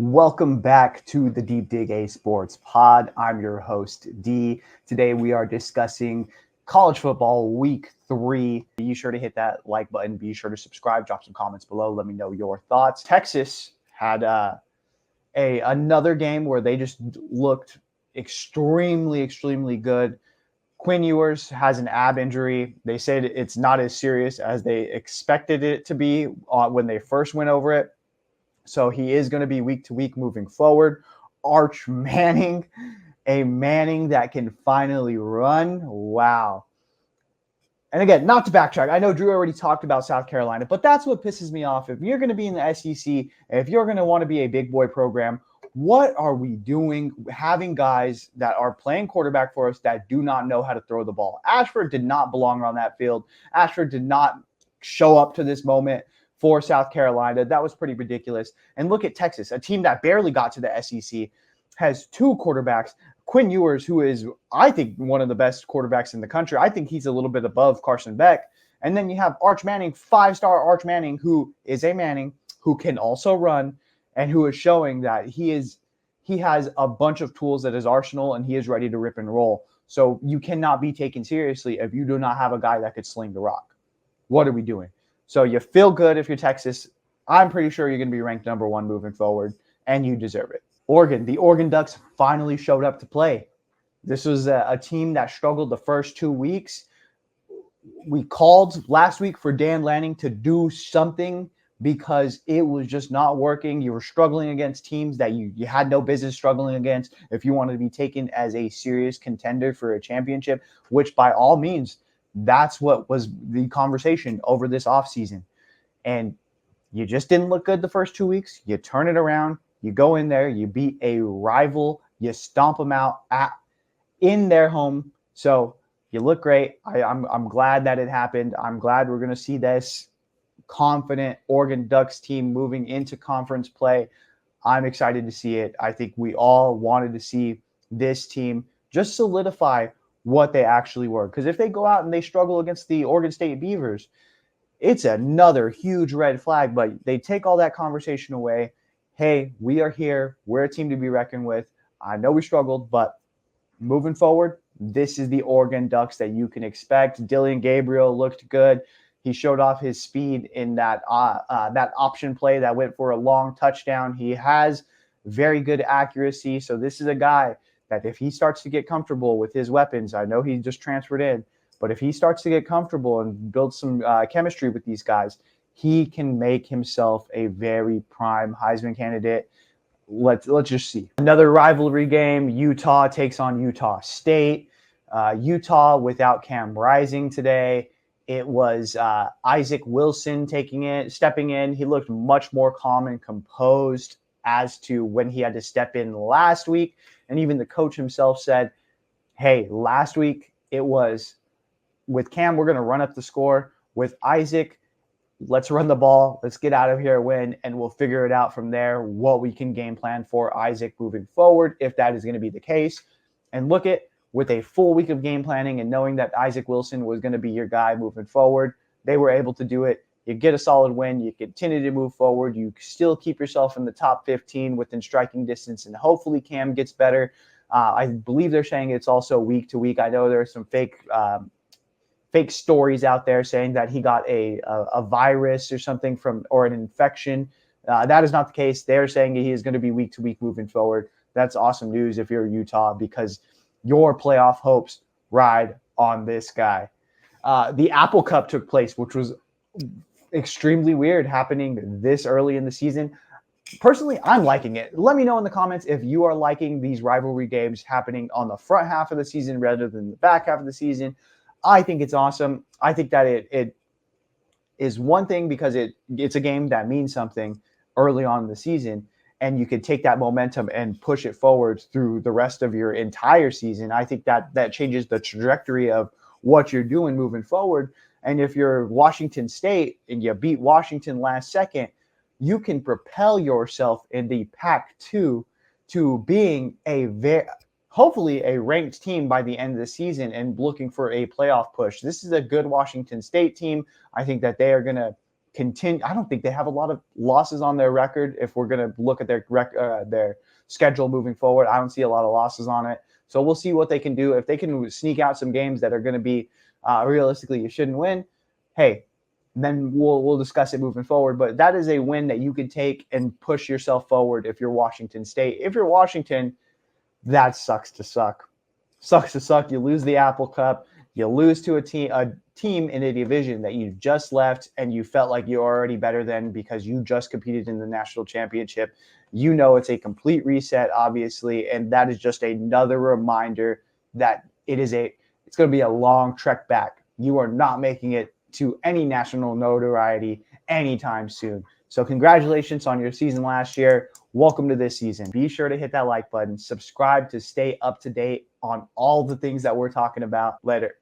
Welcome back to the Deep Dig A Sports Pod. I'm your host, D. Today we are discussing college football week 3. Be sure to hit that like button. Be sure to subscribe. Drop some comments below. Let me know your thoughts. Texas had another game where they just looked extremely good. Quinn Ewers has an ab injury. They said it's not as serious as they expected it to be when they first went over it. So he is going to be week to week moving forward. Arch Manning, a Manning that can finally run. Wow. And again, not to backtrack, I know Drew already talked about South Carolina, but that's what pisses me off. If you're going to be in the SEC, if you're going to want to be a big boy program, what are we doing having guys that are playing quarterback for us that do not know how to throw the ball? Ashford did not belong on that field. Ashford did not show up to this moment for South Carolina. That was pretty ridiculous. And look at Texas, a team that barely got to the SEC, has two quarterbacks. Quinn Ewers, who is, I think, one of the best quarterbacks in the country. I think he's a little bit above Carson Beck. And then you have Arch Manning, 5-star Arch Manning, who is a Manning, who can also run, and who is showing that he has a bunch of tools at his arsenal, and he is ready to rip and roll. So you cannot be taken seriously if you do not have a guy that could sling the rock. What are we doing? So you feel good if you're Texas. I'm pretty sure you're going to be ranked number 1 moving forward, and you deserve it. Oregon, the Oregon Ducks finally showed up to play. This was a team that struggled the first 2 weeks. We called last week for Dan Lanning to do something because it was just not working. You were struggling against teams that you had no business struggling against if you wanted to be taken as a serious contender for a championship, which by all means, that's what was the conversation over this offseason. And you just didn't look good the first 2 weeks. You turn it around. You go in there. You beat a rival. You stomp them out in their home. So you look great. I'm glad that it happened. I'm glad we're going to see this confident Oregon Ducks team moving into conference play. I'm excited to see it. I think we all wanted to see this team just solidify what they actually were. Because if they go out and they struggle against the Oregon State Beavers, it's another huge red flag. But they take all that conversation away. Hey, we are here. We're a team to be reckoned with. I know we struggled, but moving forward, this is the Oregon Ducks that you can expect. Dylan Gabriel looked good. He showed off his speed in that option play that went for a long touchdown. He has very good accuracy. So this is a guy that if he starts to get comfortable with his weapons, I know he just transferred in, but if he starts to get comfortable and build some chemistry with these guys, he can make himself a very prime Heisman candidate. Let's just see. Another rivalry game. Utah takes on Utah State. Utah without Cam Rising today. It was Isaac Wilson stepping in. He looked much more calm and composed as to when he had to step in last week. And even the coach himself said, hey, last week it was with Cam, we're going to run up the score. With Isaac, let's run the ball. Let's get out of here, win, and we'll figure it out from there what we can game plan for Isaac moving forward, if that is going to be the case. And look at, with a full week of game planning and knowing that Isaac Wilson was going to be your guy moving forward, they were able to do it. You get a solid win. You continue to move forward. You still keep yourself in the top 15 within striking distance, and hopefully Cam gets better. I believe they're saying it's also week to week. I know there are some fake stories out there saying that he got a virus or something or an infection. That is not the case. They're saying he is going to be week to week moving forward. That's awesome news if you're Utah, because your playoff hopes ride on this guy. The Apple Cup took place, which was extremely weird, happening this early in the season. Personally, I'm liking it. Let me know in the comments if you are liking these rivalry games happening on the front half of the season rather than the back half of the season. I think it's awesome. I think that it is one thing because it's a game that means something early on in the season, and you can take that momentum and push it forward through the rest of your entire season. I think that changes the trajectory of what you're doing moving forward. And if you're Washington State and you beat Washington last second, you can propel yourself in the Pac-2 to being hopefully a ranked team by the end of the season and looking for a playoff push. This is a good Washington State team. I think that they are going to continue. I don't think they have a lot of losses on their record. If we're going to look at their schedule moving forward, I don't see a lot of losses on it. So we'll see what they can do. If they can sneak out some games that are going to be realistically you shouldn't win, hey, then we'll discuss it moving forward. But that is a win that you could take and push yourself forward if you're Washington State. If you're Washington, that sucks to suck. Sucks to suck. You lose the Apple Cup. You lose to a team in a division that you just left and you felt like you're already better than because you just competed in the national championship. You know it's a complete reset, obviously, and that is just another reminder that it's going to be a long trek back. You are not making it to any national notoriety anytime soon. So congratulations on your season last year. Welcome to this season. Be sure to hit that like button, subscribe to stay up to date on all the things that we're talking about. Later.